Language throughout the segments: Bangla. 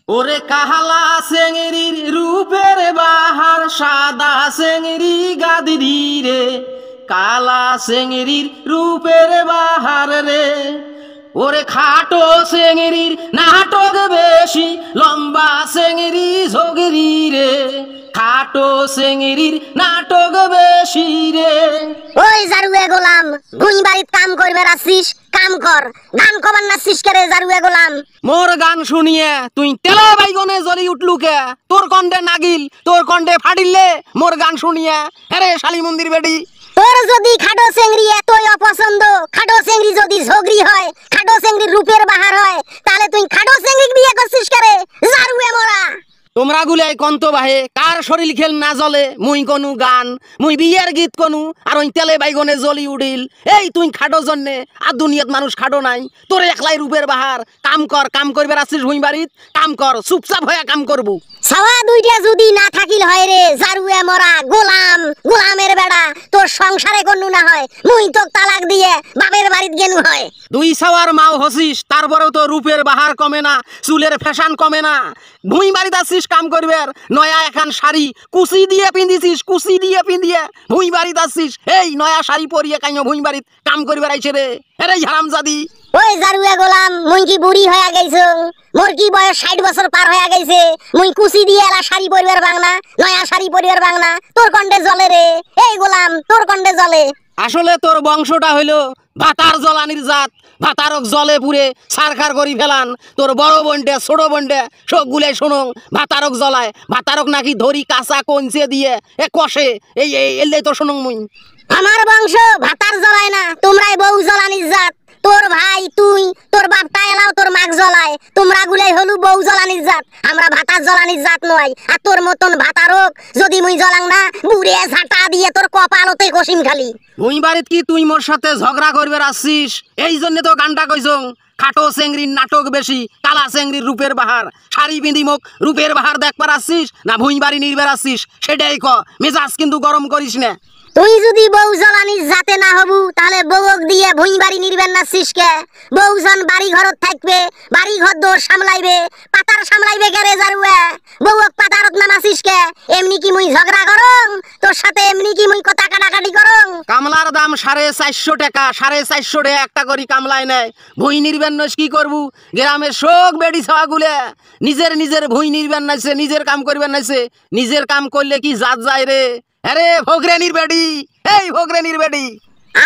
ওরে কাহালা চেংড়ির রূপের বাহার সাদা চেংড়ি গাদিরি রে, কালা চেংড়ির রূপের বাহার রে। ওরে খাটো চেংড়ির নাটক বেশি, লম্বা চেংড়ি ঝগরি রে, খাটো চেংড়ির নাটক বেশি রে। ওই জারুয়ে গোলাম, ভুঁই বাড়িত কাম করবার আসিস, কাম কর। গান কবার নাচিস কে রে জারুয়ে গোলাম? মোর গান শুনিয়ে তুই তেলে বাইগনে জ্বলি উঠলু কে? তোর কন্ডে নাগিল, তোর কন্ডে ফাটিলে মোর গান শুনিয়ে। আরে শালি মন্দির বেডি, তোর যদি খাটো চেংড়ি এতই অপছন্দ, খাটো চেংড়ি যদি ঝগরি হয়, খাটো চেংড়ির রূপের বাহার হয়, তাহলে তুই খাটো চেংড়ি বিয়ে করছিস কে রে জারুয়ে মোরা? তোমরা গুলাই কন্ত বাহে কার শরীর খেল না জ্বলে, মুই কনু গান, মুই বিয়ের গীত কনু, আর ওই তেলে বাইগনে জ্বলি উঠিল। এই তুই খাটো জন্যে, আর দুনিয়াত মানুষ খাটো নাই, তোর একলাই রূপের বাহার। কাম কর, কাম করবার আসছিস ভুঁই বাড়িত, কাম কর, চুপচাপ হয়ে কাম করবো। ছাওয়া দুইটা যদি না থাকিল হয় রে জারুয়ে মরা গোলাম, গোলামের বেড়া, তোর সংসারে কন্নু না হয়, মুই তোক তালাক দিয়ে বাপের বাড়িত গেনু হয়। দুই সাওয়ার মাও হসিস, তারপরেও তো রূপের বাহার কমে না, চুলের ফ্যাশন কমে না। ভুঁই বাড়িত আসছিস কাম করবার, নয়া এখন শাড়ি কুচি দিয়ে পিন্ধিছিস, কুচি দিয়ে পিন্ধিয়ে ভুঁই বাড়িত আসছিস। এই নয়া শাড়ি পরিয়ে কাইনো ভুঁই বাড়িত কাম করবার আইছে রে? আরে হারামজাদি! ওই জারুয়ে গোলাম, মুই কি বুড়ি হয়ে গেছো? মোর কি বয়স 60 বছর পার হয়ে গেছে? মুই কুচি দিয়ে এলা শাড়ি পরিবার বাংলা, নয়া শাড়ি পরিবার বাংলা, তোর কন্ডে জ্বলে রে। এই গোলাম, তোর কন্ডে জ্বলে। আসলে তোর বংশটা হইলো ভাতার জ্বলানির জাত, ভাতারক জলে পুরে সারখার করি ফেলান। তোর বড় বোনটে ছোট বোনটে সবগুলাই শোনো ভাতারক জ্বলায়, ভাতারক নাকি ধরি কাঁচা কঞ্চে দিয়ে এ কষে। এই এলেই তো শোনো মুই। আমার বংশ ভাতার জ্বলায় না, তোমরাই বউ জ্বলানির জাত। তোর ভাই, তুই, তোর বাপটা এলাও তোর মাগ জ্বলায়, তোমরা গুলাই হলু বউ জ্বলানির জাত। আমরা ভাতার জ্বলানির জাত নয়। আর তোর মতন ভাতারক যদি মুই জ্বলাং না, বুড়ে ঝাঁটা দিয়ে তোর কপালতে কষিম খালি। ভুঁই বাড়িত কি তুই মোর সাথে ঝগড়া করবে আসছিস? এই জন্য তো গানটা কইছং, খাটো চেংড়ির নাটক বেশি, কালা চেংড়ির রূপের বাহার। শাড়ি পিঁধি মুখ রূপের বাহার দেখবার আসছিস না ভুঁই বাড়ি নির্বের আসছিস? সেটাই ক, মেজাজ কিন্তু গরম করিস না। তুই যদি বউ জ্বলানির জাতে না হবু, তাহলে বউক দিয়ে ভুঁই বাড়ি নির্বেন নাছিস কে? বউজন বাড়ি ঘরত থাকবে, বাড়ি ঘর দোর সামলাইবে, পাতার সামলাইবে কে রে জারুয়ে? বউক পাতারত নামাছিস কে? এমনি কি মুই ঝগড়া করং তোর সাথে? এমনি কি মুই কথা কাটাকাটি করং? কামলার দাম 450 টাকা, 450 টাকা একটা করি কামলায় নেয়। ভুঁই নির্বেন নইস কি করবু? গ্রামের শোক বেড়ি ছাওয়া গুলে নিজের নিজের ভুঁই নির্বেন নাইছে, নিজের কাম করবেন নাইছে। নিজের কাম করলে কি জাত যায় রে? আরে ভোগরেনির বেডি, এই ভোগরেনির বেডি!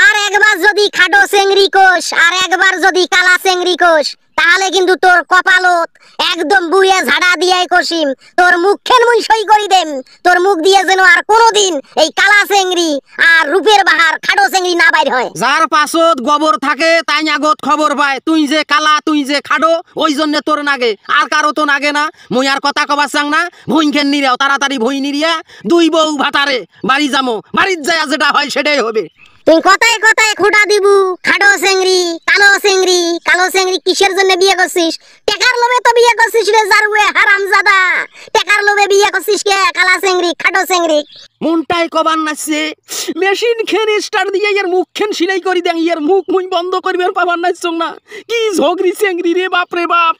আর একবার যদি খাটো চেংড়ি কোষ, আর একবার যদি কালা চেংড়ি কোষ, তাহলে কিন্তু তোর কপালত একদম বুড়িয়ে ঝাড়া দিয়ে কষিম। তোর মুখেন মুই সই করি দেম, তোর মুখ দিয়ে যেন আর কোনোদিন এই কালা চেংড়ি আর রূপের বাহার খাটো চেংড়ি না বাইর হয়। যার পাছত গোবর থাকে তাই আগত খবর পায়। তুই যে কালা, তুই যে খাডো, ওই জন্য তোর নাগে, আর কারো তো নাগে না। মুই আর কথা কবার চাং না, ভুঁই খেন নিরেও তাড়াতাড়ি ভুঁই নিরিয়া দুই বউ ভাতারে বাড়ি যামো। বাড়ির যায় যেটা হয় সেটাই হবে। তুই কথায় কথায় খোটা দিবু। খাটো চেংড়ি, কালো চেংড়ি, কালো চেংড়ি কিসের জন্য বিয়ে করছিস? টাকার লোভে তো বিয়ে করছিস রে জারুয়ে হারামজাদা। টাকার লোভে বিয়ে করছিস কে কালা চেংড়ি, খাটো চেংড়ি? মনটাই কবার নাচছে, মেশিন খেন স্টার দিয়ে এর মুখ খেন সিলাই করি দেন, এর মুখ মুই বন্ধ করবার পাবার নাচছ না। কি ঝগড়ি চেংড়ি রে বাপ রে বাপ!